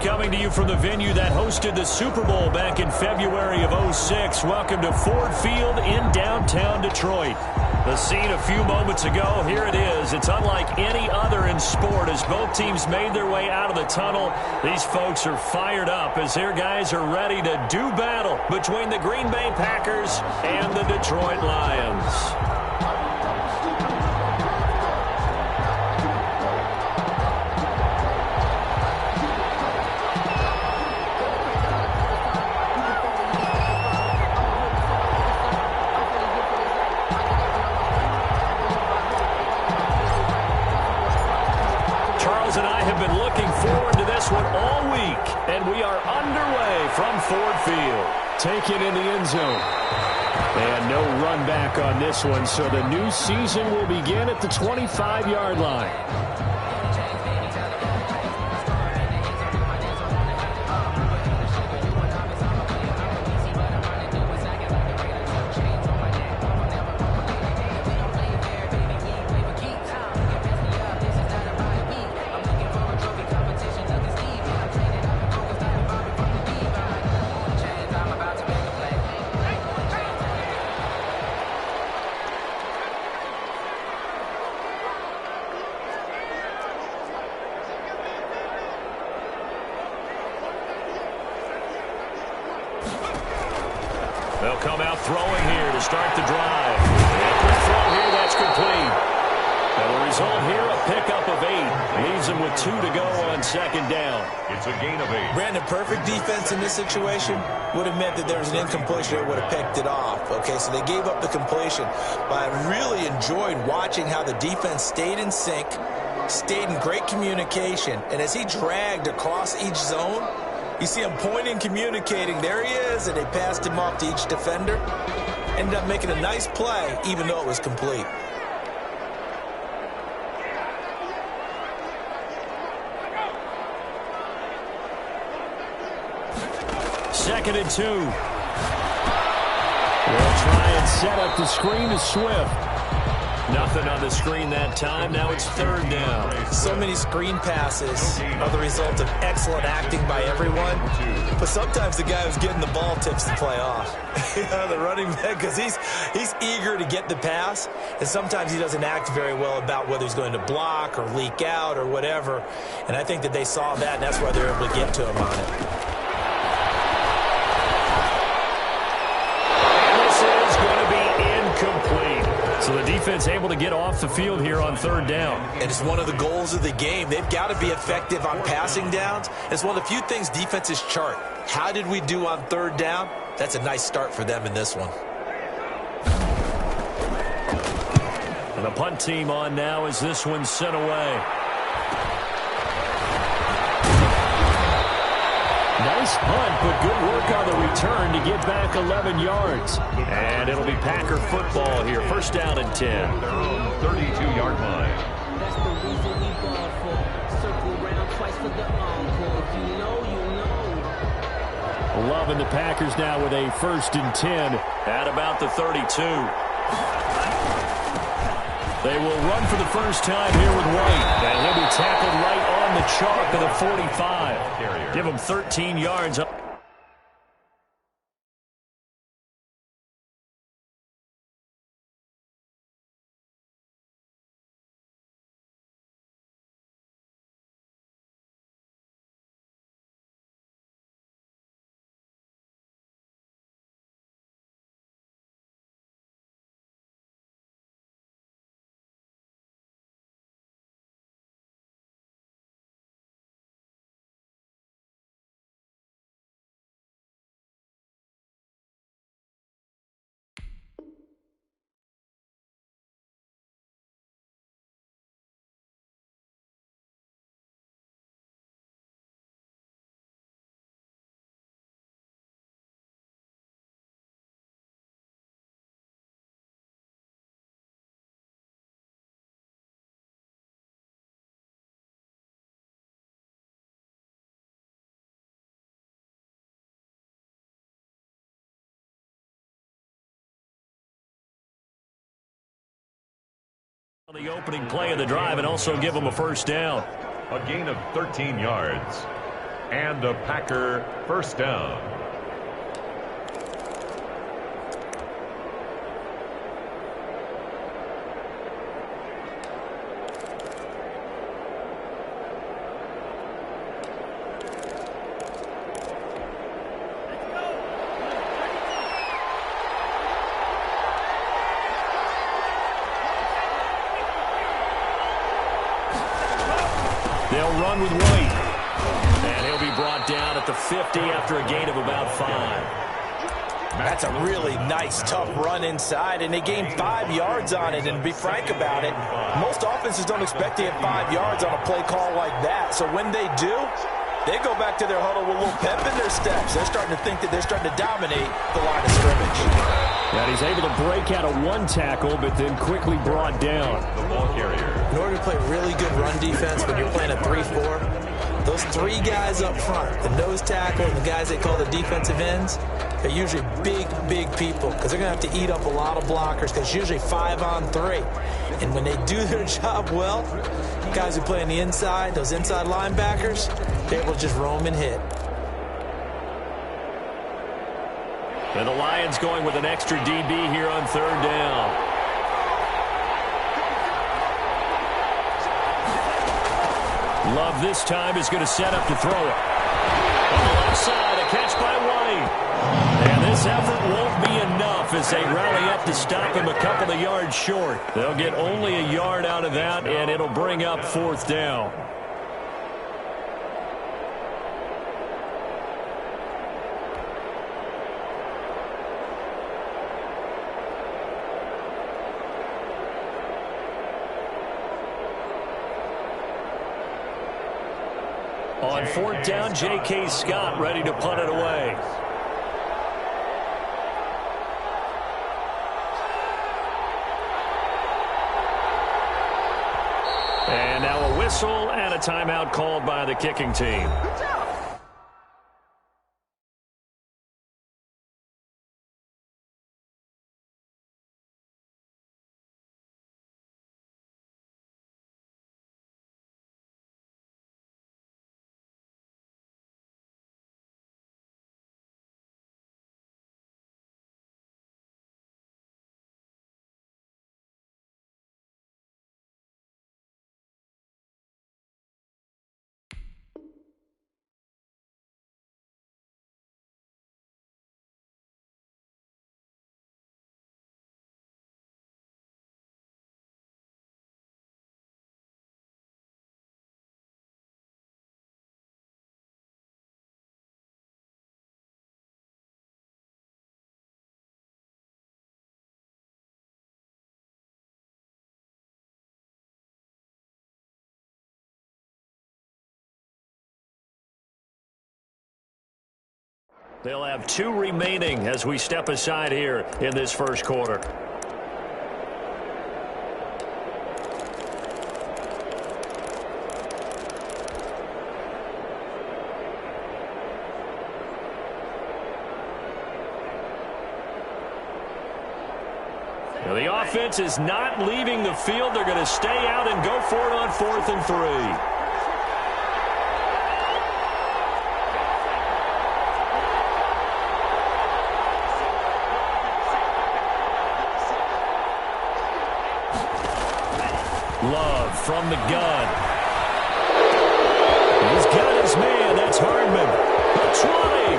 coming to you from the venue that hosted the Super Bowl back in February of '06. Welcome to Ford Field in downtown Detroit. The scene a few moments ago, here it is. It's unlike any other in sport as both teams made their way out of the tunnel. These folks are fired up as their guys are ready to do battle between the Green Bay Packers and the Detroit Lions. All week, and we are underway from Ford Field. Taken in the end zone. And no run back on this one, so the new season will begin at the 25-yard line. They'll come out throwing here to start the drive. Quick throw here, that's complete. And the result here, a pickup of 8. Leaves them with 2 to go on second down. It's a gain of 8. Brandon, perfect defense in this situation would have meant that there was an incompletion that would have picked it off. Okay, so they gave up the completion. But I really enjoyed watching how the defense stayed in sync, stayed in great communication. And as he dragged across each zone, you see him pointing, communicating. There he is, and they passed him off to each defender. Ended up making a nice play, even though it was complete. Second and 2. They'll try and set up the screen to Swift. Nothing on the screen that time. Now it's third down. So many screen passes are the result of excellent acting by everyone. But sometimes the guy who's getting the ball tips the play off. The running back, because he's eager to get the pass. And sometimes he doesn't act very well about whether he's going to block or leak out or whatever. And I think that they saw that, and that's why they're able to get to him on it. So the defense able to get off the field here on third down. And it's one of the goals of the game. They've got to be effective on passing downs. It's one of the few things defenses chart. How did we do on third down? That's a nice start for them in this one. And the punt team on now as this one's sent away. Nice punt, but good work on the return to get back 11 yards. And it'll be Packer football here. First down and 10. Their own 32-yard line. That's the reason we ball for. Circle around twice for the encore. You know. Loving the Packers now with a first and 10. At about the 32. They will run for the first time here with White. And he'll be tackled right on the chalk of the 45. Give him 13 yards up. The opening play of the drive and also give them a first down. A gain of 13 yards. And a Packer first down. They'll run with White. And he'll be brought down at the 50 after a gain of about 5. That's a really nice, tough run inside, and they gained 5 yards on it. And to be frank about it, most offenses don't expect to get 5 yards on a play call like that. So when they do, they go back to their huddle with a little pep in their steps. They're starting to think that they're starting to dominate the line of scrimmage. And he's able to break out of 1 tackle, but then quickly brought down. The ball carrier. In order to play really good run defense when you're playing a 3-4, those 3 guys up front, the nose tackle and the guys they call the defensive ends, they're usually big, big people because they're going to have to eat up a lot of blockers because it's usually 5 on 3. And when they do their job well, guys who play on the inside, those inside linebackers, they're able to just roam and hit. And the Lions going with an extra DB here on 3rd down. Love this time is going to set up to throw it. On the left side, a catch by White. And this effort won't be enough as they rally up to stop him a couple of yards short. They'll get only a yard out of that, and it'll bring up 4th down. On 4th down, J.K. Scott ready to punt it away. And now a whistle and a timeout called by the kicking team. They'll have 2 remaining as we step aside here in this first quarter. Now the offense is not leaving the field. They're going to stay out and go for it on 4th and 3. Love from the gun. He's got his man. That's Hardman. The 20.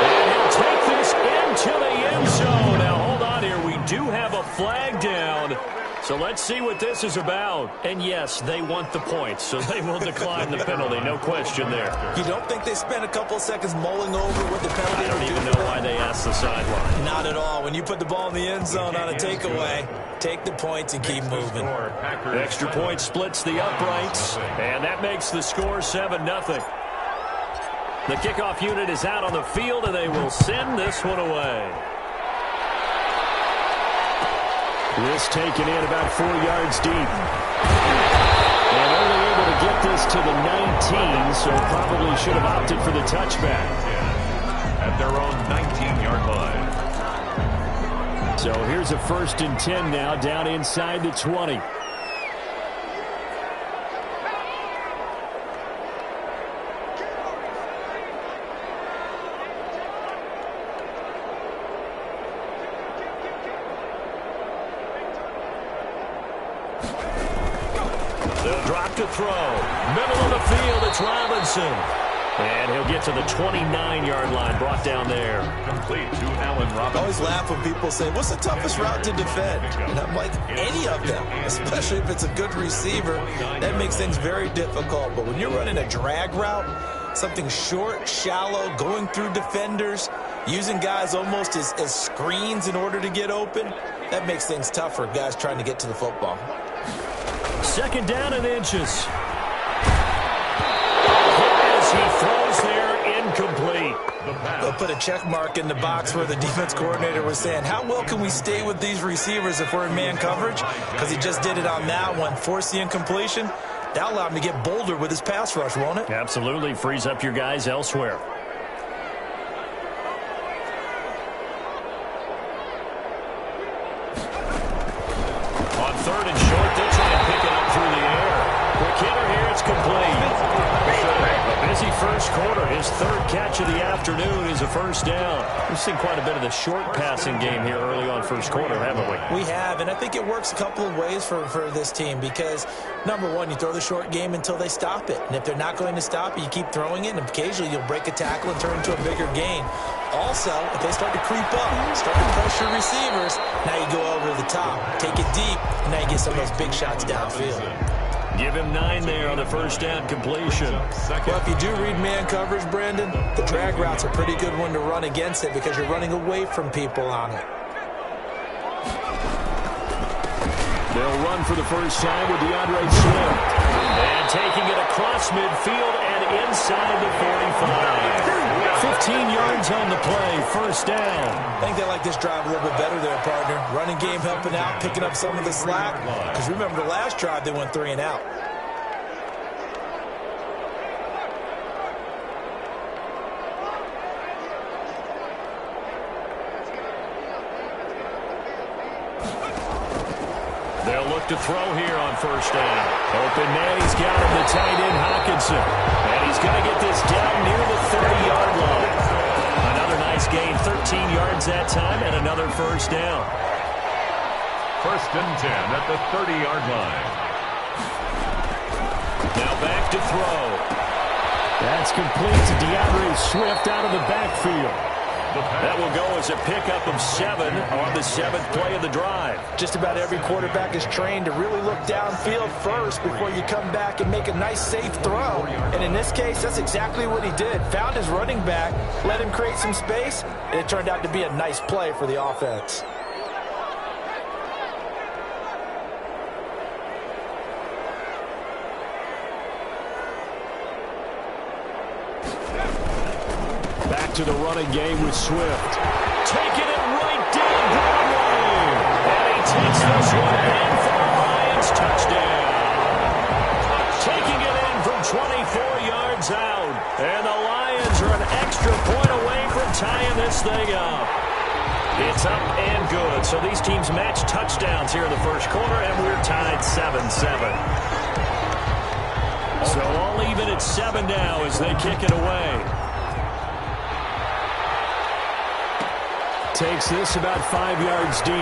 And he'll take this into the end zone. Now, hold on here. We do have a flag down. So let's see what this is about. And, yes, they want the points, so they will decline the penalty. No question there. You don't think they spent a couple of seconds mulling over what the penalty I don't even know why they asked the sideline. Not at all. When you put the ball in the end zone on a takeaway, take the points and keep moving. Extra point splits the uprights, and that makes the score 7-0. The kickoff unit is out on the field, and they will send this one away. This taken in about 4 yards deep. And only able to get this to the 19, so probably should have opted for the touchback. At their own 19-yard line. So here's a 1st and 10 now, down inside the 20. to throw. Middle of the field, it's Robinson. And he'll get to the 29-yard line, brought down there. Complete to Allen Robinson. I always laugh when people say, what's the toughest route to defend? And I'm like, any of them, especially if it's a good receiver. That makes things very difficult. But when you're running a drag route, something short, shallow, going through defenders, using guys almost as screens in order to get open, that makes things tough for guys trying to get to the football. Second down and inches. He throws there, incomplete. They'll put a check mark in the box where the defense coordinator was saying, how well can we stay with these receivers if we're in man coverage? Because he just did it on that one, force the incompletion. That'll allow him to get bolder with his pass rush, won't it? Absolutely, frees up your guys elsewhere. On third and short, they'll try and pick it up through the air. Quick hitter here, it's complete. A busy first quarter. His third catch of the afternoon is a first down. We've seen quite a bit of the short passing game here early on first quarter, haven't we? We have, and I think it works a couple of ways for this team because, number one, you throw the short game until they stop it. And if they're not going to stop it, you keep throwing it, and occasionally you'll break a tackle and turn into a bigger gain. Also, if they start to creep up, start to pressure receivers, now you go over the top, take it deep, and now you get some of those big shots downfield. Give him 9 there on the first down completion. Well, if you do read man coverage, Brandon, the drag route's a pretty good one to run against it because you're running away from people on it. They'll run for the first time with DeAndre Swift. And taking it across midfield and inside the 45. 15 yards on the play, first down. I think they like this drive a little bit better there, partner. Running game helping out, picking up some of the slack. Because remember the last drive, they went 3 and out. They'll look to throw here on first down. Open man, he's got him, the tight end Hawkinson. And he's going to get this down near the 30-yard line. Another nice gain, 13 yards that time, and another first down. First and 10 at the 30-yard line. Now back to throw. That's complete to DeAndre Swift out of the backfield. That will go as a pickup of 7 on the 7th play of the drive. Just about every quarterback is trained to really look downfield first before you come back and make a nice, safe throw. And in this case, that's exactly what he did. Found his running back, let him create some space, and it turned out to be a nice play for the offense. To the running game with Swift. Taking it right down Broadway. And he takes this one in for a Lions touchdown. Taking it in from 24 yards out. And the Lions are an extra point away from tying this thing up. It's up and good. So these teams match touchdowns here in the first quarter, and we're tied 7-7. So all even at 7 now as they kick it away. Takes this about 5 yards deep.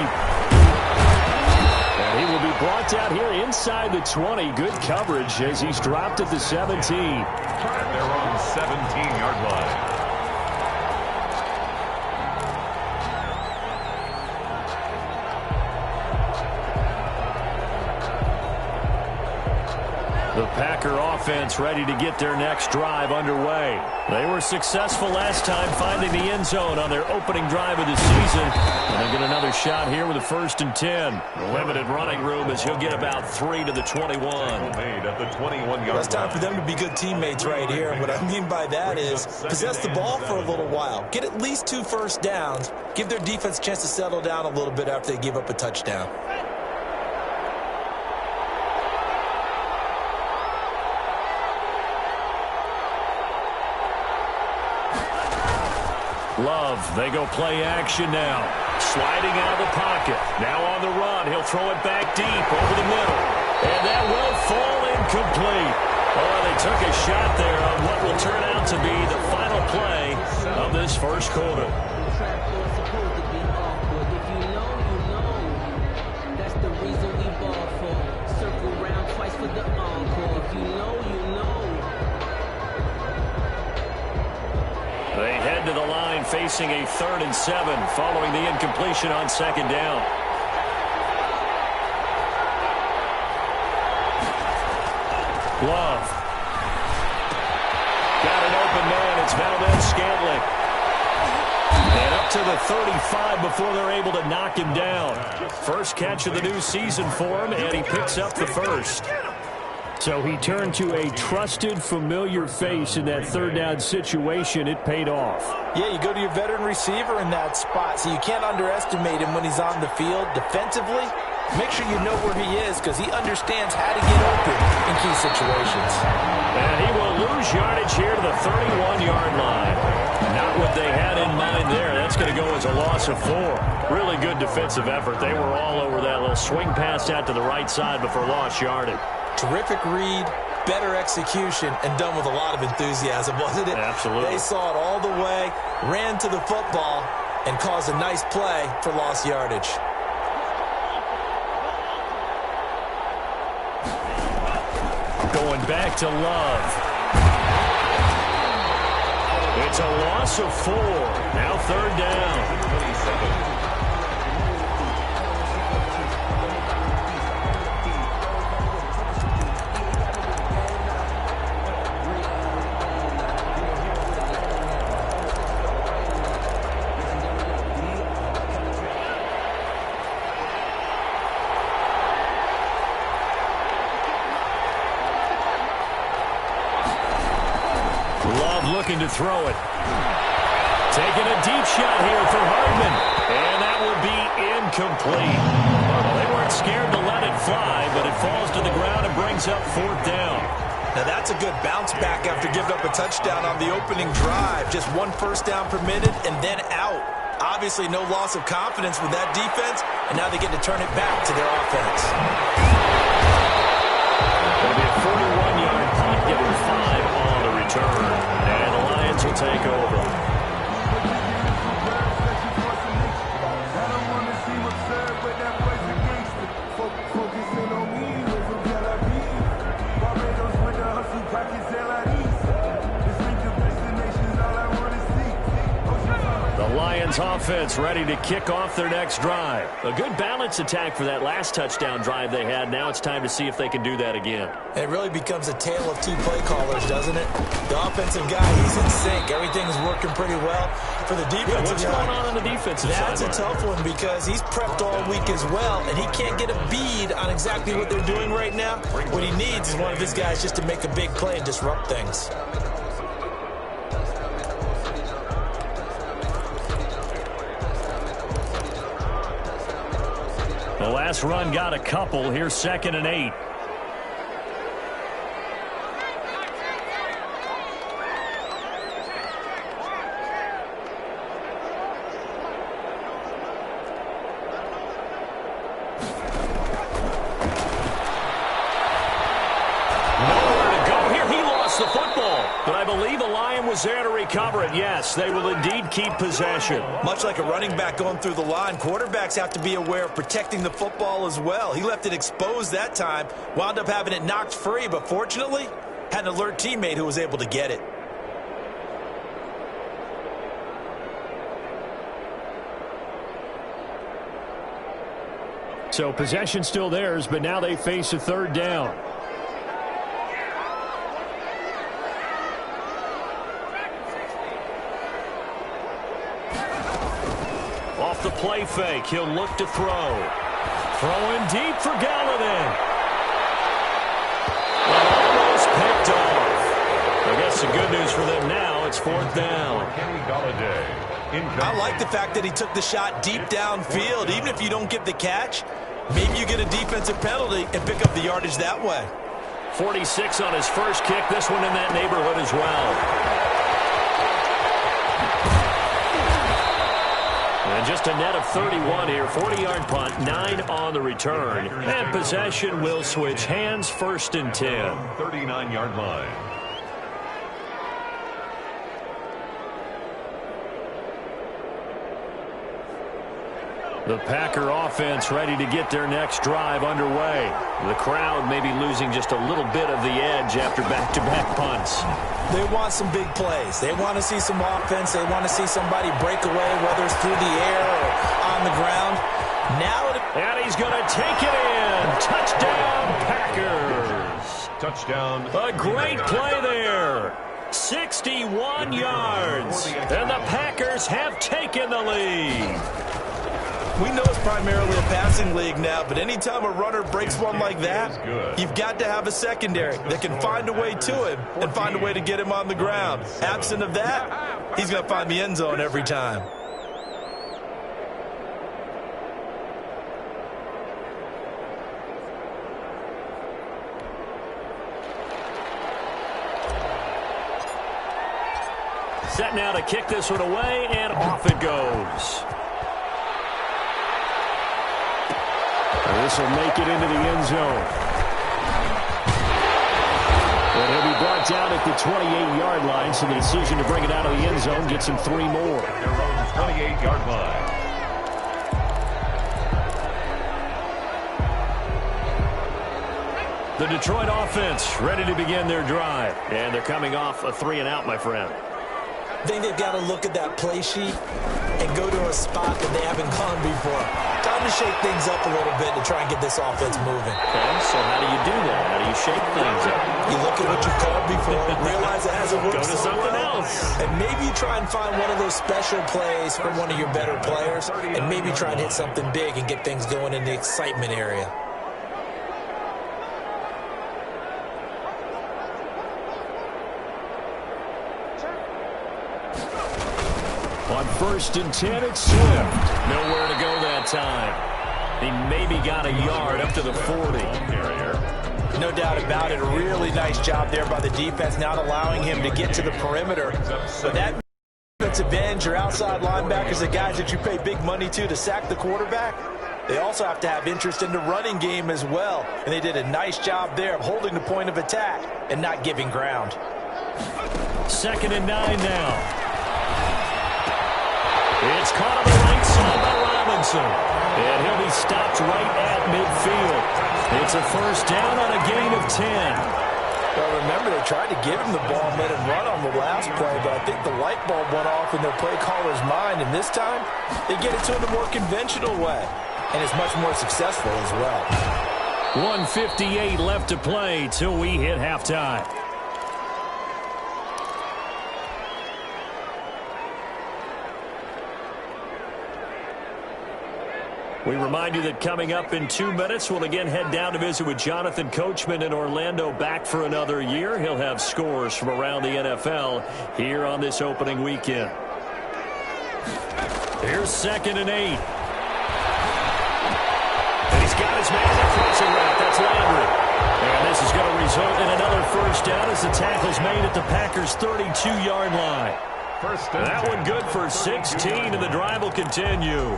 And he will be brought down here inside the 20. Good coverage as he's dropped at the 17. At their own 17-yard line. The Packer offense ready to get their next drive underway. They were successful last time finding the end zone on their opening drive of the season. And they get another shot here with a 1st and 10. Limited running room as he'll get about 3 to the 21. Made at the 21-yard line. It's time for them to be good teammates right here. And what I mean by that is possess the ball for a little while. Get at least 2 first downs. Give their defense a chance to settle down a little bit after they give up a touchdown. Love, they go play action now. Sliding out of the pocket. Now on the run. He'll throw it back deep over the middle. And that will fall incomplete. Oh, they took a shot there on what will turn out to be the final play of this first quarter. That's the reason we ball for. Circle round twice for the encore. If facing a 3rd and 7 following the incompletion on 2nd down. Love. Got an open man. It's Valdez-Scantling. And up to the 35 before they're able to knock him down. First catch of the new season for him, and he picks up the first. So he turned to a trusted, familiar face in that 3rd down situation. It paid off. Yeah, you go to your veteran receiver in that spot, so you can't underestimate him when he's on the field defensively. Make sure you know where he is because he understands how to get open in key situations. And he will lose yardage here to the 31-yard line. Not what they had in mind there. That's going to go as a loss of 4. Really good defensive effort. They were all over that little swing pass out to the right side before lost yardage. Terrific read, better execution, and done with a lot of enthusiasm, wasn't it? Absolutely. They saw it all the way, ran to the football, and caused a nice play for lost yardage. Going back to Love. It's a loss of 4. Now 3rd down. Looking to throw it. Taking a deep shot here for Hardman. And that will be incomplete. Well, they weren't scared to let it fly, but it falls to the ground and brings up 4th down. Now that's a good bounce back after giving up a touchdown on the opening drive. Just 1 first down permitted and then out. Obviously no loss of confidence with that defense, and now they get to turn it back to their offense. It'll be a 41-yard punt, giving 5 on the return. And the Lions will take over. Lions offense ready to kick off their next drive. A good balanced attack for that last touchdown drive they had. Now it's time to see if they can do that again. It really becomes a tale of 2 play callers, doesn't it? The offensive guy, he's in sync. Everything's working pretty well. For the defensive guy, what's going on the defensive side? That's a tough one because he's prepped all week as well, and he can't get a bead on exactly what they're doing right now. What he needs is one of his guys just to make a big play and disrupt things. The last run got a couple. Here's 2nd and 8. But I believe the Lion was there to recover it. Yes, they will indeed keep possession. Much like a running back going through the line, quarterbacks have to be aware of protecting the football as well. He left it exposed that time, wound up having it knocked free, but fortunately, had an alert teammate who was able to get it. So possession still theirs, but now they face a 3rd down. Off the play fake, he'll look to throw. Throwing deep for Galladay. Almost picked off. I guess the good news for them now, it's 4th down. I like the fact that he took the shot deep downfield. Even if you don't get the catch, maybe you get a defensive penalty and pick up the yardage that way. 46 on his first kick. This one in that neighborhood as well. And just a net of 31 here. 40-yard punt, 9 on the return. And possession will switch hands. 1st and 10. 39-yard line. The Packer offense ready to get their next drive underway. The crowd may be losing just a little bit of the edge after back-to-back punts. They want some big plays. They want to see some offense. They want to see somebody break away, whether it's through the air or on the ground. And he's going to take it in. Touchdown, Packers. Touchdown. A great play there. 61 yards. And the Packers have taken the lead. We know it's primarily a passing league now, but anytime a runner breaks one like that, you've got to have a secondary that can find a way to him and find a way to get him on the ground. Absent of that, he's going to find the end zone every time. Set now to kick this one away, and off it goes. And this will make it into the end zone. And he'll be brought down at the 28-yard line, so the decision to bring it out of the end zone gets him 3 more. Their own 28-yard line. The Detroit offense ready to begin their drive. And they're coming off a 3-and-out, my friend. I think they've got to look at that play sheet and go to a spot that they haven't gone before. Time to shake things up a little bit to try and get this offense moving. Okay, so how do you do that? How do you shake things up? You look at what you've called before, realize it hasn't worked Go to so something well, else. and maybe try and find one of those special plays from one of your better players, and maybe try and hit something big and get things going in the excitement area. On 1st and 10, it's Swift. Nowhere to go that time. He maybe got a yard up to the 40. No doubt about it. A really nice job there by the defense, not allowing him to get to the perimeter. But that defensive end, your outside linebackers, the guys that you pay big money to sack the quarterback, they also have to have interest in the running game as well. And they did a nice job there of holding the point of attack and not giving ground. 2nd and 9 now. It's caught on the right side by Robinson. And he'll be stopped right at midfield. It's a 1st down on a gain of 10. Well, remember, they tried to give him the ball and let him run on the last play, but I think the light bulb went off in their play caller's mind, and this time they get it to him the more conventional way, and it's much more successful as well. 1:58 left to play till we hit halftime. We remind you that coming up in 2 minutes, we'll again head down to visit with Jonathan Coachman in Orlando, back for another year. He'll have scores from around the NFL here on this opening weekend. Here's 2nd and 8. And he's got his man in the crossing route. That's Landry. And this is going to result in another 1st down as the tackle's made at the Packers' 32-yard line. That one good for 16, and the drive will continue.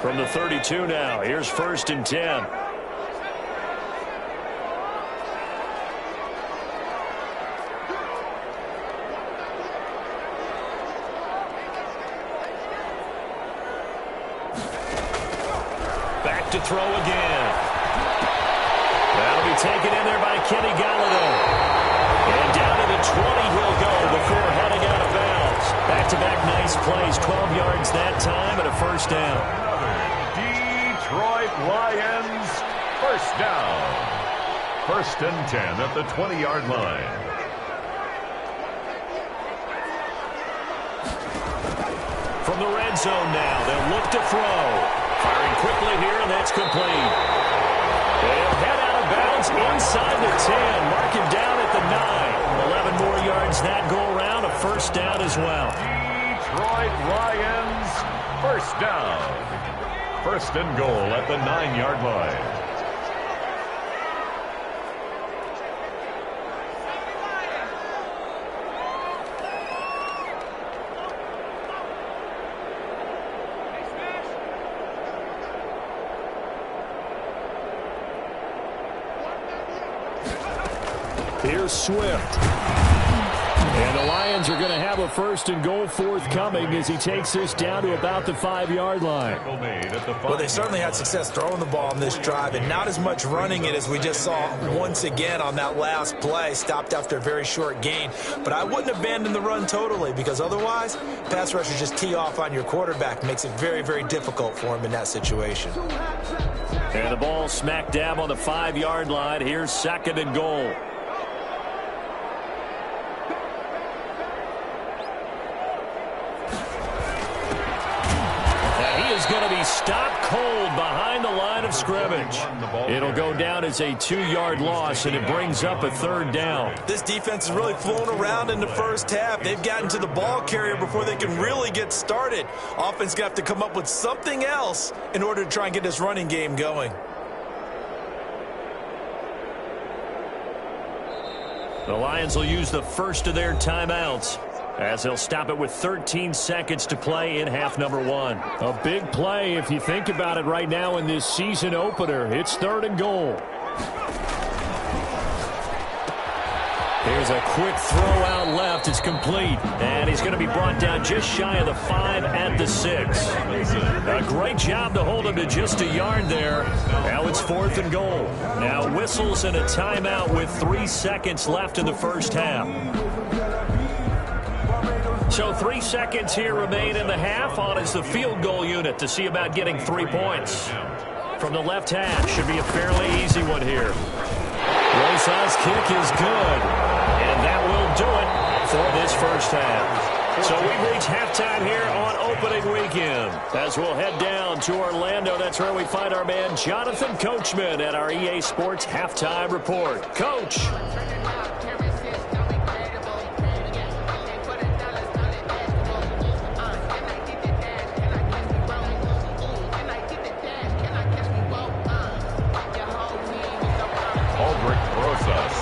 From the 32 now, here's 1st and 10. Back to throw again. That'll be taken in there by Kenny Galladay. And down to the 20 he'll go before heading out of bounds. Back-to-back nice plays, 12 yards that time and a 1st down. Detroit Lions, 1st down. 1st and 10 at the 20-yard line. From the red zone now, they'll look to throw. Firing quickly here, and that's complete. They'll head out of bounds inside the 10. Mark him down at the 9. 11 more yards that go around, a 1st down as well. Detroit Lions, 1st down. 1st and goal at the 9-yard line. Taylor Swift. And the Lions are going to have a 1st and goal forthcoming as he takes this down to about the 5-yard line. Well, they certainly had success throwing the ball on this drive, and not as much running it as we just saw once again on that last play. Stopped after a very short gain. But I wouldn't abandon the run totally, because otherwise, pass rushers just tee off on your quarterback. Makes it very, very difficult for him in that situation. And the ball smack dab on the 5-yard line. Here's 2nd and goal. Going to be stopped cold behind the line of scrimmage. It'll go down as a 2-yard loss, and it brings up a 3rd down. This defense is really flown around in the first half. They've gotten to the ball carrier before they can really get started. Offense going to have to come up with something else in order to try and get this running game going. The Lions will use the first of their timeouts, as they'll stop it with 13 seconds to play in half number 1. A big play if you think about it right now in this season opener. It's 3rd and goal. Here's a quick throw out left. It's complete. And he's going to be brought down just shy of the 5 at the 6. A great job to hold him to just a yard there. Now it's 4th and goal. Now whistles and a timeout with 3 seconds left in the first half. So 3 seconds here remain in the half. On is the field goal unit to see about getting 3 points. From the left half, should be a fairly easy one here. Rosa's kick is good. And that will do it for this first half. So we've reached halftime here on opening weekend. As we'll head down to Orlando, that's where we find our man Jonathan Coachman at our EA Sports Halftime Report. Coach.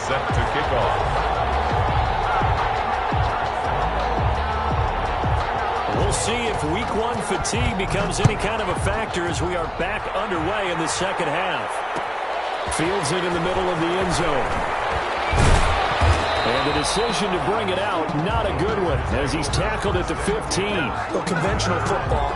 Set to kick off. We'll see if week 1 fatigue becomes any kind of a factor as we are back underway in the second half. Fields it in the middle of the end zone. And the decision to bring it out, not a good one, as he's tackled at the 15. Well, conventional football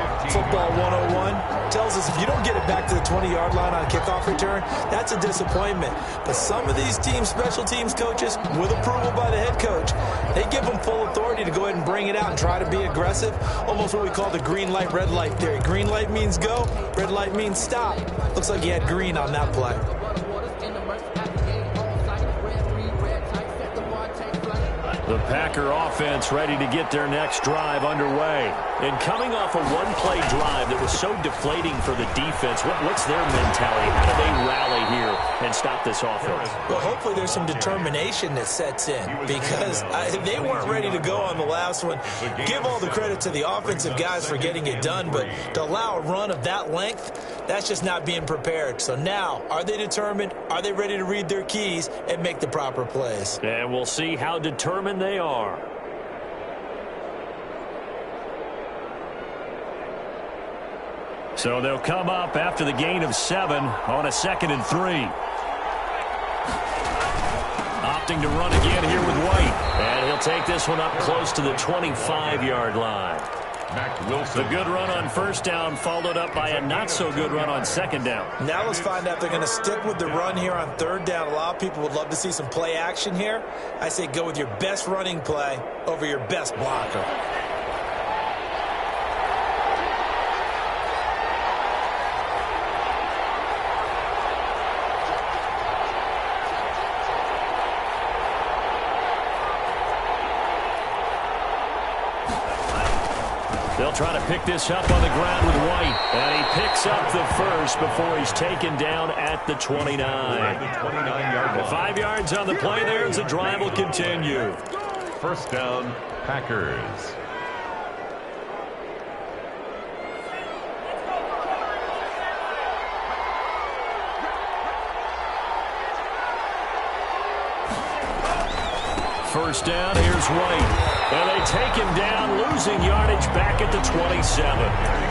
101, tells us if you don't get it back to the 20-yard line on a kickoff return, that's a disappointment. But some of these teams, special teams coaches, with approval by the head coach, they give them full authority to go ahead and bring it out and try to be aggressive, almost what we call the green light, red light theory. Green light means go, red light means stop. Looks like he had green on that play. The Packer offense ready to get their next drive underway. And coming off a one-play drive that was so deflating for the defense, what's their mentality? How do they rally here and stop this offense? Well, hopefully there's some determination that sets in, because they weren't ready to go on the last one. Give all the credit to the offensive guys for getting it done, but to allow a run of that length, that's just not being prepared. So now, are they determined? Are they ready to read their keys and make the proper plays? And we'll see how determined they are. So they'll come up after the gain of 7 on a 2nd and 3. Opting to run again here with White. And he'll take this one up close to the 25-yard line. The good run on first down followed up by a not-so-good run on second down. Now let's find out if they're going to stick with the run here on third down. A lot of people would love to see some play action here. I say go with your best running play over your best blocker. They'll try to pick this up on the ground with White. And he picks up the first before he's taken down at the 29. The 5 yards on the play there as the drive will continue. First down, Packers. First down, here's White. And they take him down, losing yardage back at the 27.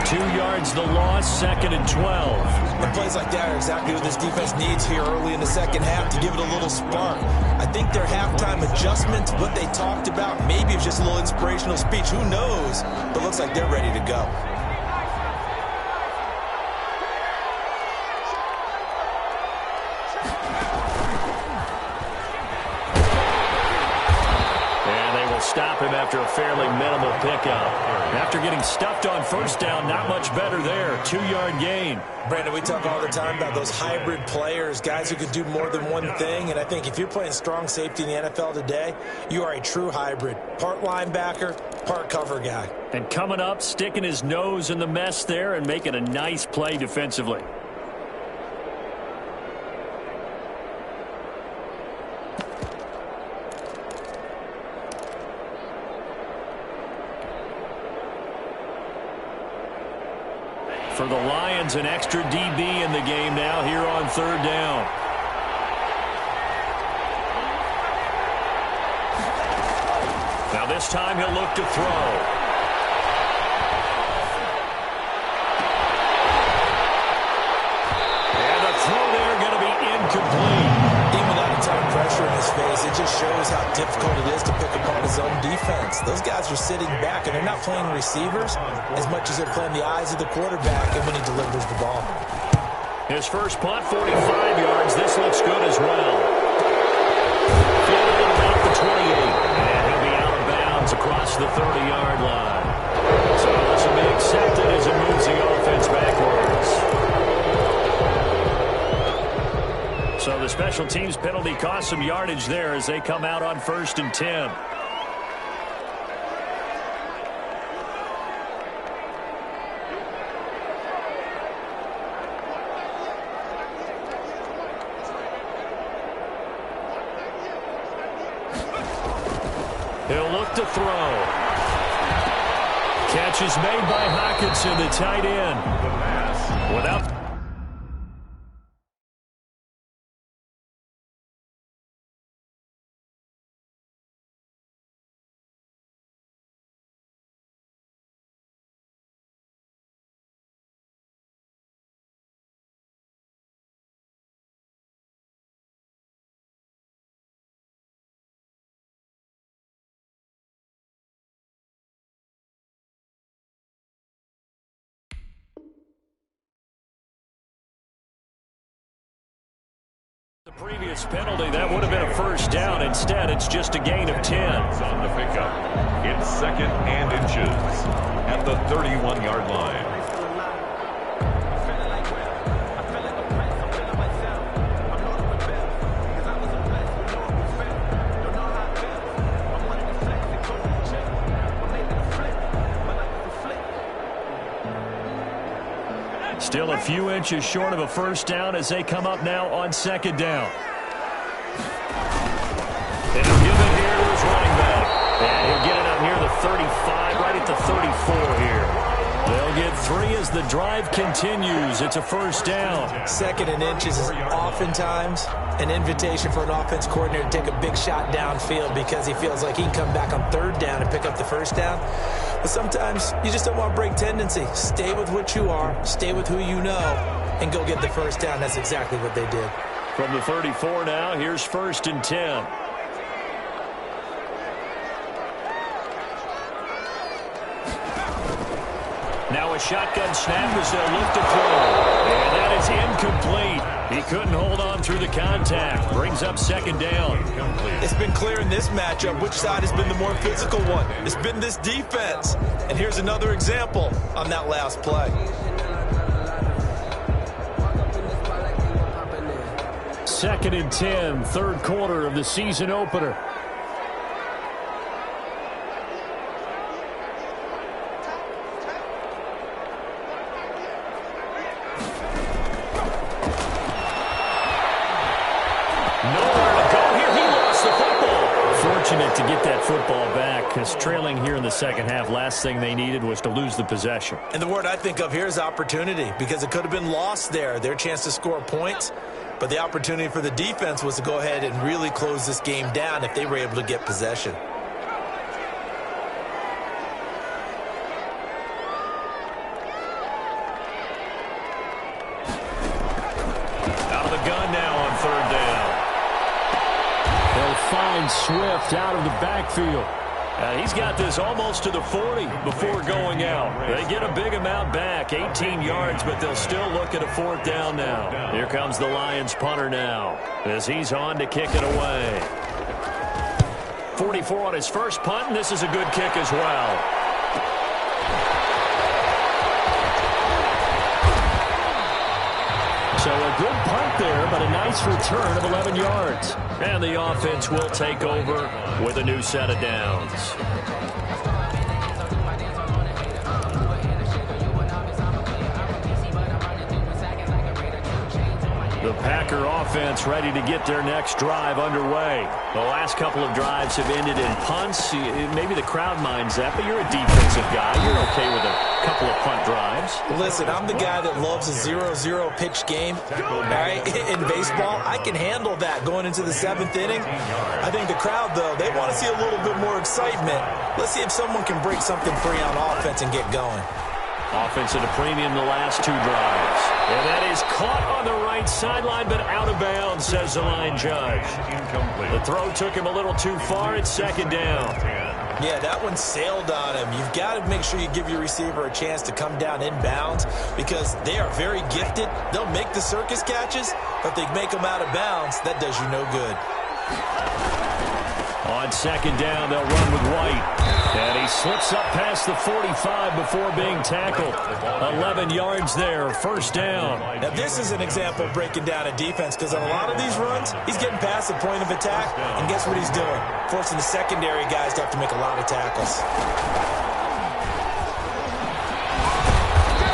2 yards the loss, 2nd and 12. And plays like that are exactly what this defense needs here early in the second half to give it a little spark. I think their halftime adjustments, what they talked about, maybe it's just a little inspirational speech. Who knows? But looks like they're ready to go. Stop him after a fairly minimal pickup. After getting stuffed on first down, not much better there. 2-yard gain. Brandon, we talk all the time about those hybrid players, guys who can do more than one thing. And I think if you're playing strong safety in the NFL today, you are a true hybrid. Part linebacker, part cover guy. And coming up, sticking his nose in the mess there and making a nice play defensively. For the Lions, an extra DB in the game now here on 3rd down. Now this time he'll look to throw. And the throw there going to be incomplete. Even without a ton of pressure in his face, it just shows how difficult it is to pick apart his own defense. Those guys are sitting back, and they're not playing receivers as much as they're playing the eyes of the quarterback and when he delivers the ball. His first punt, 45 yards. This looks good as well. Fielded at about the 28. And he'll be out of bounds across the 30-yard line. So this will be accepted as it moves the offense backwards. So the special teams penalty cost some yardage there as they come out on 1st and 10. He'll look to throw. Catch is made by Hockenson, the tight end. Without... The previous penalty, that would have been a first down. Instead, it's just a gain of 10. On the pickup. It's 2nd and inches at the 31-yard line. Still a few inches short of a first down as they come up now on 2nd down. And he'll give it here to his running back. And he'll get it up near the 35, right at the 34 here. They'll get 3 as the drive continues. It's a first down. 2nd and inches is oftentimes an invitation for an offense coordinator to take a big shot downfield because he feels like he can come back on 3rd down and pick up the first down. But sometimes you just don't want to break tendency. Stay with what you are, stay with who you know, and go get the first down. That's exactly what they did. From the 34 now, here's 1st and 10. Now a shotgun snap as they'll look to throw. And that is incomplete. He couldn't hold on through the contact. Brings up 2nd down. It's been clear in this matchup which side has been the more physical one. It's been this defense. And here's another example on that last play. 2nd and 10, 3rd quarter of the season opener. To get that football back, because trailing here in the second half, last thing they needed was to lose the possession. And the word I think of here is opportunity, because it could have been lost there, their chance to score points. But the opportunity for the defense was to go ahead and really close this game down if they were able to get possession. Jordan Swift out of the backfield. He's got this almost to the 40 before going out. They get a big amount back, 18 yards, but they'll still look at a 4th down now. Here comes the Lions punter now as he's on to kick it away. 44 on his first punt, and this is a good kick as well. So a good punt there, but a nice return of 11 yards. And the offense will take over with a new set of downs. The Packer offense ready to get their next drive underway. The last couple of drives have ended in punts. Maybe the crowd minds that, but you're a defensive guy. You're okay with a couple of punt drives. Listen, I'm the guy that loves a 0-0 pitch game. All right? In baseball, I can handle that going into the 7th inning. I think the crowd, though, they want to see a little bit more excitement. Let's see if someone can break something free on offense and get going. Offense at a premium the last 2 drives. And that is caught on the right sideline, but out of bounds, says the line judge. The throw took him a little too far. It's 2nd down. Yeah, that one sailed on him. You've got to make sure you give your receiver a chance to come down inbounds because they are very gifted. They'll make the circus catches, but they make them out of bounds. That does you no good. On 2nd down, they'll run with White. And he slips up past the 45 before being tackled. 11 yards there, 1st down. Now, this is an example of breaking down a defense because on a lot of these runs, he's getting past the point of attack, and guess what he's doing? Forcing the secondary guys to have to make a lot of tackles.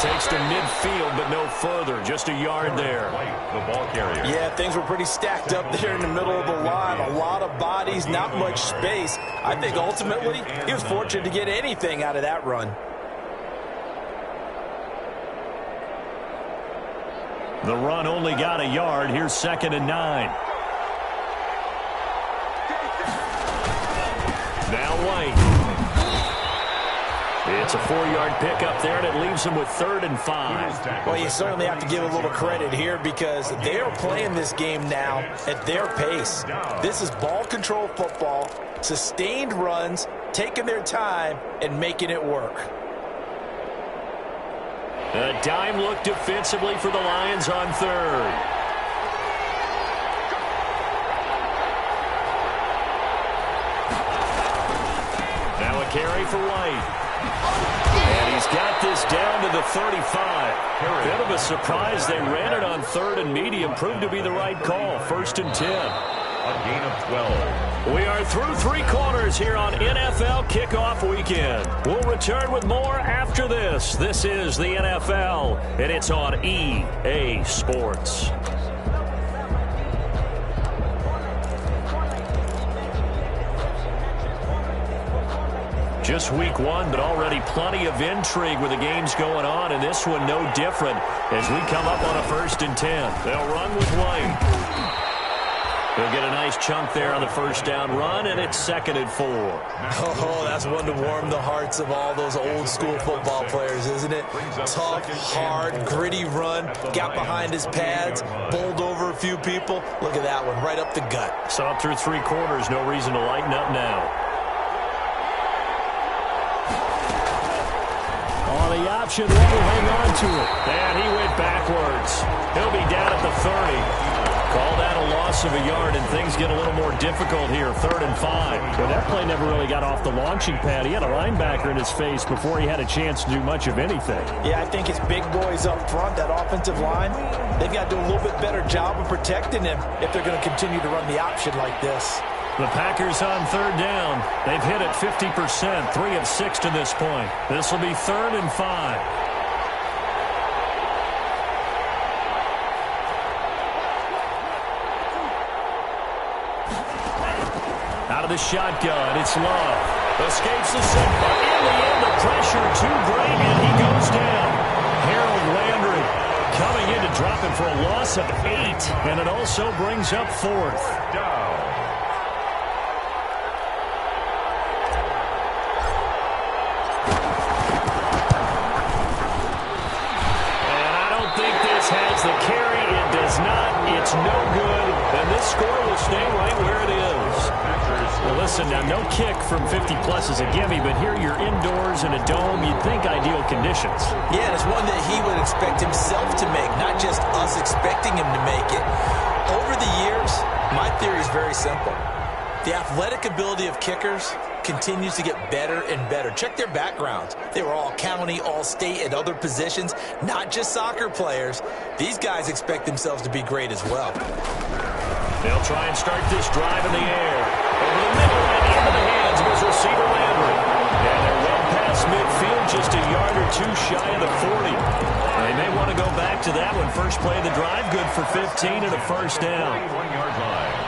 Takes to midfield, but no further. Just a yard there. The ball carrier. Yeah, things were pretty stacked up there in the middle of the line. A lot of bodies, not much space. I think ultimately he was fortunate to get anything out of that run. The run only got a yard. Here's 2nd and 9. Now White. It's a 4-yard pickup there, and it leaves them with 3rd and 5. Well, you certainly have to give a little credit here because they are playing this game now at their pace. This is ball control football, sustained runs, taking their time, and making it work. A dime look defensively for the Lions on 3rd. Now a carry for White. And he's got this down to the 35. Bit of a surprise. They ran it on 3rd and medium. Proved to be the right call. 1st and 10. A gain of 12. We are through 3 quarters here on NFL Kickoff Weekend. We'll return with more after this. This is the NFL, and it's on EA Sports. Just week 1, but already plenty of intrigue with the games going on, and this one no different as we come up on a 1st and 10. They'll run with White. They'll get a nice chunk there on the 1st down run, and it's 2nd and 4. Oh, that's one to warm the hearts of all those old school football players, isn't it? Tough, hard, gritty run, got behind his pads, bowled over a few people. Look at that one, right up the gut. So up through 3 quarters, no reason to lighten up now. The option, will hang on to it. And he went backwards. He'll be down at the 30. Call that a loss of a yard, and things get a little more difficult here. 3rd and 5. Well, that play never really got off the launching pad. He had a linebacker in his face before he had a chance to do much of anything. Yeah, I think his big boys up front, that offensive line, they've got to do a little bit better job of protecting him if they're going to continue to run the option like this. The Packers on 3rd down. They've hit it 50%, 3 of 6 to this point. This will be 3rd and 5. Out of the shotgun, it's Love. Escapes the set, but in the end, the pressure too great, and he goes down. Harold Landry coming in to drop him for a loss of 8, and it also brings up 4th. Down. Has the carry, it does not, it's no good, and this score will stay right where it is. Packers Well, listen, now no kick from 50-plus is a gimme, but here you're indoors in a dome. You'd think ideal conditions. Yeah, and it's one that he would expect himself to make, not just us expecting him to make it. Over the years, my theory is very simple. The athletic ability of kickers continues to get better and better. Check their backgrounds. They were all county, all state, at other positions, not just soccer players. These guys expect themselves to be great as well. They'll try and start this drive in the air. Over the middle and into the hands of his receiver, Landry. And they're well past midfield, just a yard or two shy of the 40. They may want to go back to that one. First play of the drive, good for 15 and a first down. 1-yard line.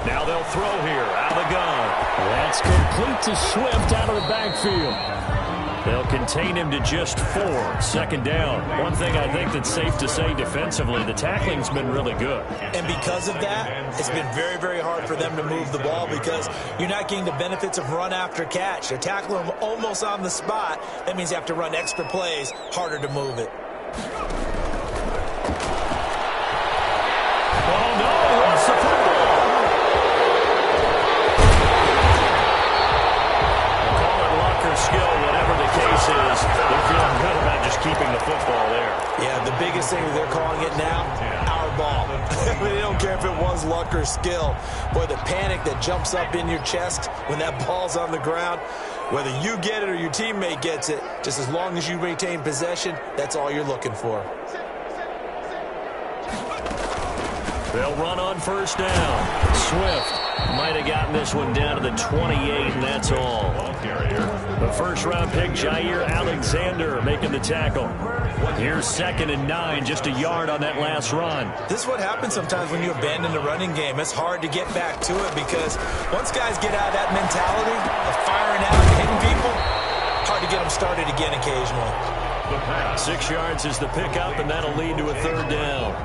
Now they'll throw here, out of the gun. That's complete to Swift out of the backfield. They'll contain him to just 4, second down. One thing I think that's safe to say defensively, the tackling's been really good. And because of that, it's been very, very hard for them to move the ball because you're not getting the benefits of run after catch. They tackle him almost on the spot. That means you have to run extra plays, harder to move it. Oh, no, lost the football. Skill, whatever the case is, they're feeling good about just keeping the football there. Yeah, the biggest thing that they're calling it now, our ball. They don't care if it was luck or skill. Boy, the panic that jumps up in your chest when that ball's on the ground, whether you get it or your teammate gets it, just as long as you maintain possession, that's all you're looking for. They'll run on first down. Swift might have gotten this one down to the 28, and that's all. The first-round pick, Jair Alexander, making the tackle. Here's 2nd and 9, just a yard on that last run. This is what happens sometimes when you abandon the running game. It's hard to get back to it because once guys get out of that mentality of firing out and hitting people, hard to get them started again occasionally. 6 yards is the pickup, and that'll lead to a third down.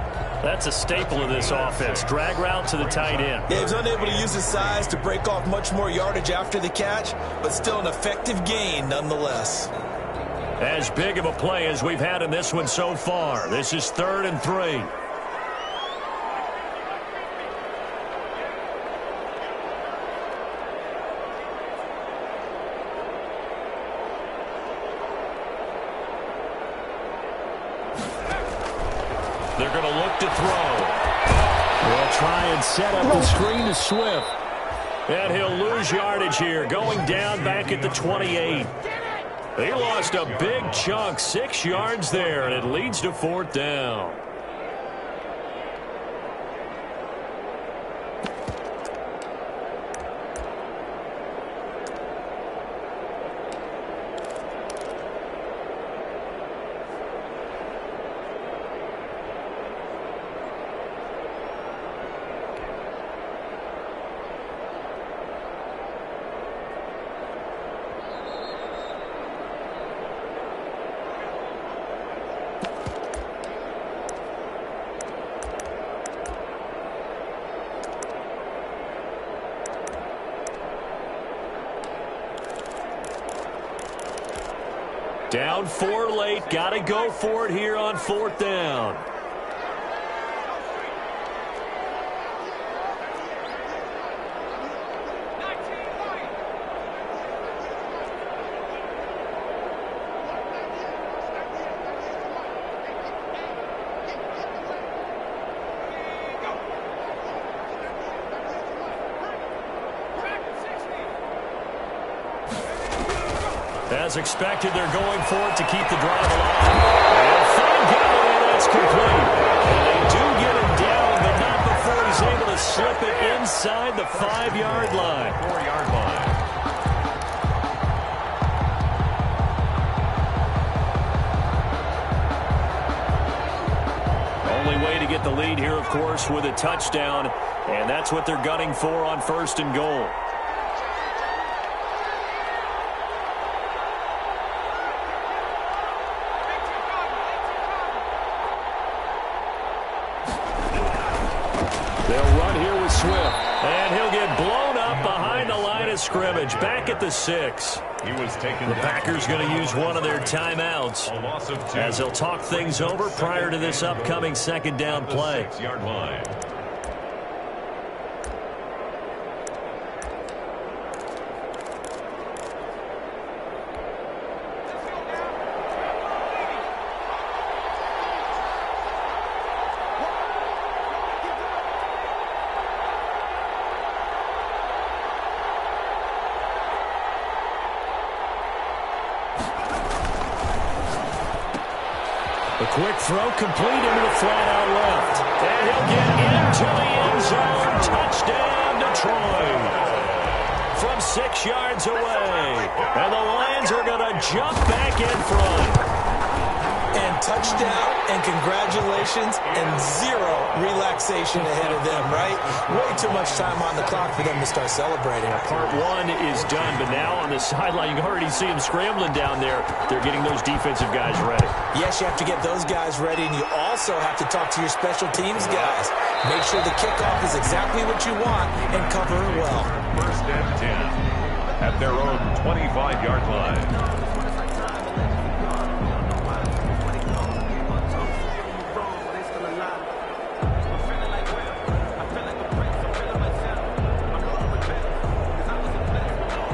That's a staple of this offense. Drag route to the tight end. Yeah, he was unable to use his size to break off much more yardage after the catch, but still an effective gain nonetheless. As big of a play as we've had in this one so far. This is 3rd and 3. They're going to look to throw. They'll try and set up the screen to Swift. And he'll lose yardage here, going down back at the 28. They lost a big chunk, 6 yards there, and it leads to 4th down. Down 4 late. Got to go for it here on 4th down. As expected, they're going for it to keep the drive alive. And thank God that's complete. And they do get him down, but not before he's able to slip it inside the 5-yard line. 4-yard line. Only way to get the lead here, of course, with a touchdown. And that's what they're gunning for on 1st and goal. They'll run here with Swift. And he'll get blown up up behind the line of scrimmage, back at the 6. He was taken. The Packers going to use one of their timeouts A loss of 2. as they'll talk things over prior to this upcoming second down play. 6-yard line. The quick throw complete into the flat out left. And he'll get into the end zone. Touchdown, Detroit. From 6 yards away. And the Lions are going to jump back in front. And touchdown, and congratulations, and zero relaxation ahead of them, right? Way too much time on the clock for them to start celebrating. Part one is done, but now on the sideline, you can already see them scrambling down there. They're getting those defensive guys ready. Yes, you have to get those guys ready, and you also have to talk to your special teams guys. Make sure the kickoff is exactly what you want and cover it well. 1st and 10 at their own 25-yard line.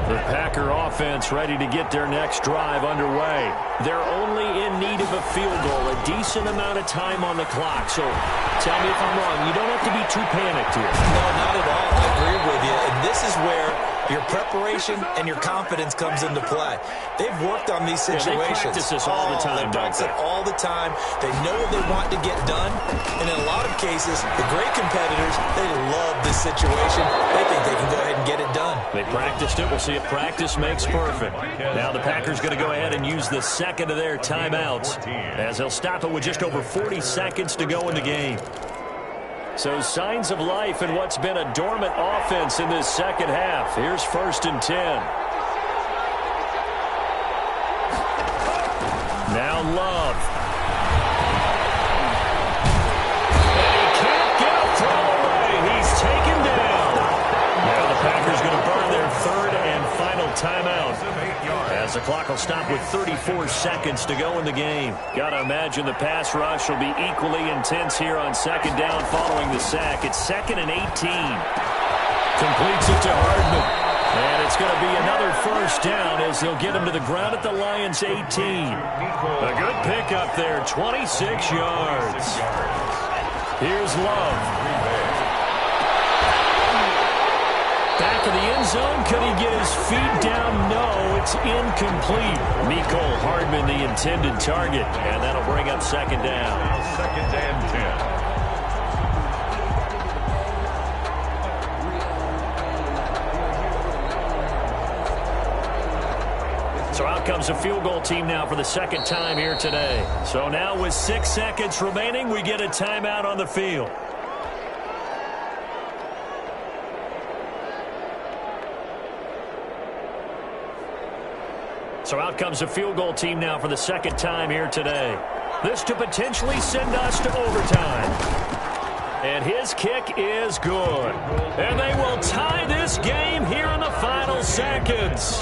The Packer offense ready to get their next drive underway. They're only in need of a field goal, a decent amount of time on the clock. So tell me if I'm wrong. You don't have to be too panicked here. No, not at all. I agree with you. And this is where your preparation and your confidence comes into play. They've worked on these situations. Yeah, they practice this all the time, They practice it all the time. They know what they want to get done. And in a lot of cases, the great competitors, they love this situation. They think they can go ahead and get it done. They practiced it. We'll see if practice makes perfect. Now the Packers going to go ahead and use the second of their timeouts as they'll stop it with just over 40 seconds to go in the game. So signs of life in what's been a dormant offense in this second half. Here's 1st and 10. Now Love. And he can't get a throw away. He's taken down. Now the Packers going to burn their 3rd and final timeout as the clock will stop with 34 seconds to go in the game. Got to imagine the pass rush will be equally intense here on 2nd down following the sack. It's 2nd and 18. Completes it to Hardman. And it's going to be another 1st down as they'll get him to the ground at the Lions' 18. A good pickup there, 26 yards. Here's Love. Back of the end zone. Could he get his feet down? No, it's incomplete. Mecole Hardman, the intended target. And that'll bring up 2nd down. 2nd and 10. So out comes a field goal team now for the 2nd time here today. So now with 6 seconds remaining, we get a timeout on the field. So out comes a field goal team now for the 2nd time here today. This to potentially send us to overtime. And his kick is good. And they will tie this game here in the final seconds.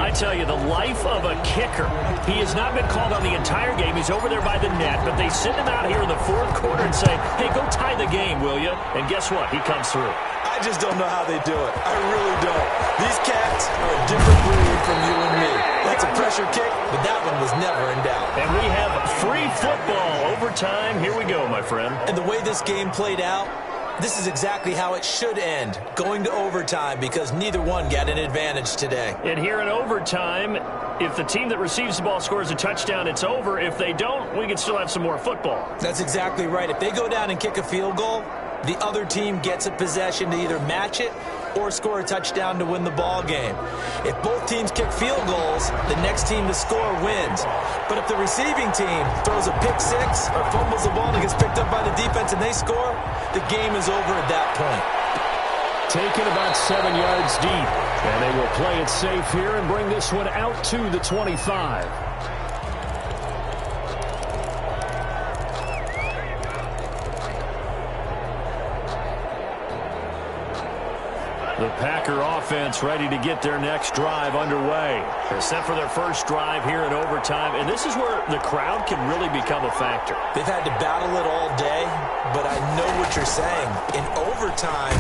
I tell you, the life of a kicker. He has not been called on the entire game. He's over there by the net, but they send him out here in the 4th quarter and say, hey, go tie the game, will you? And guess what? He comes through. I just don't know how they do it. I really don't. These cats are a different breed from you and me. That's a pressure kick, but that one was never in doubt. And we have free football. Overtime. Here we go, my friend. And the way this game played out, this is exactly how it should end, going to overtime, because neither one got an advantage today. And here in overtime, if the team that receives the ball scores a touchdown, it's over. If they don't, we can still have some more football. That's exactly right. If they go down and kick a field goal, the other team gets a possession to either match it or score a touchdown to win the ball game. If both teams kick field goals, the next team to score wins. But if the receiving team throws a pick six or fumbles the ball and gets picked up by the defense and they score, the game is over at that point. Taken about 7 yards deep, and they will play it safe here and bring this one out to the 25. The Packer offense ready to get their next drive underway. They're set for their first drive here in overtime, and this is where the crowd can really become a factor. They've had to battle it all day, but I know what you're saying. In overtime,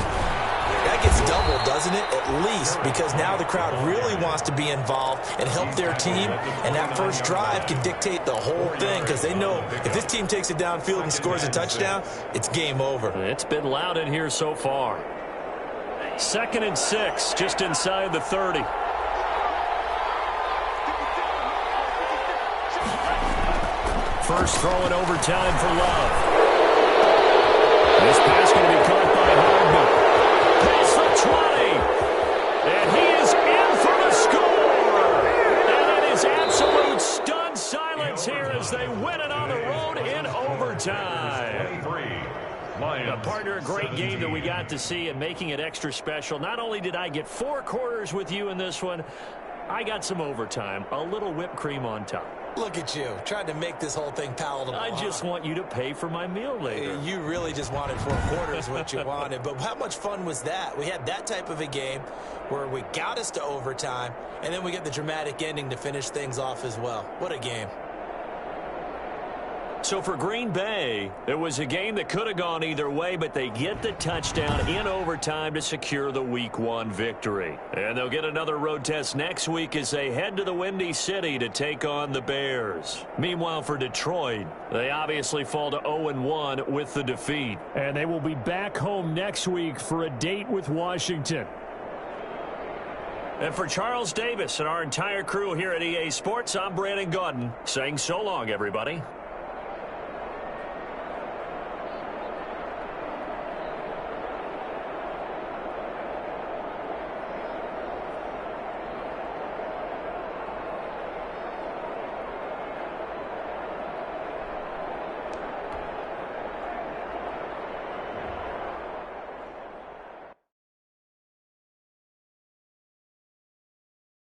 that gets doubled, doesn't it? At least, because now the crowd really wants to be involved and help their team, and that first drive can dictate the whole thing because they know if this team takes it downfield and scores a touchdown, it's game over. It's been loud in here so far. 2nd and 6, just inside the 30. First throw in overtime for Love. This pass going to be caught by Hardman. Past the 20. And he is in for the score. And it is absolute stunned silence here as they win it on the road in overtime. A partner, a great game that we got to see and making it extra special. Not only did I get 4 quarters with you in this one, I got some overtime, a little whipped cream on top. Look at you, trying to make this whole thing palatable. I just want you to pay for my meal later. You really just wanted 4 quarters what you wanted. But how much fun was that? We had that type of a game where we got us to overtime, and then we get the dramatic ending to finish things off as well. What a game. So for Green Bay, it was a game that could have gone either way, but they get the touchdown in overtime to secure the Week 1 victory. And they'll get another road test next week as they head to the Windy City to take on the Bears. Meanwhile, for Detroit, they obviously fall to 0-1 with the defeat. And they will be back home next week for a date with Washington. And for Charles Davis and our entire crew here at EA Sports, I'm Brandon Gaudin saying so long, everybody.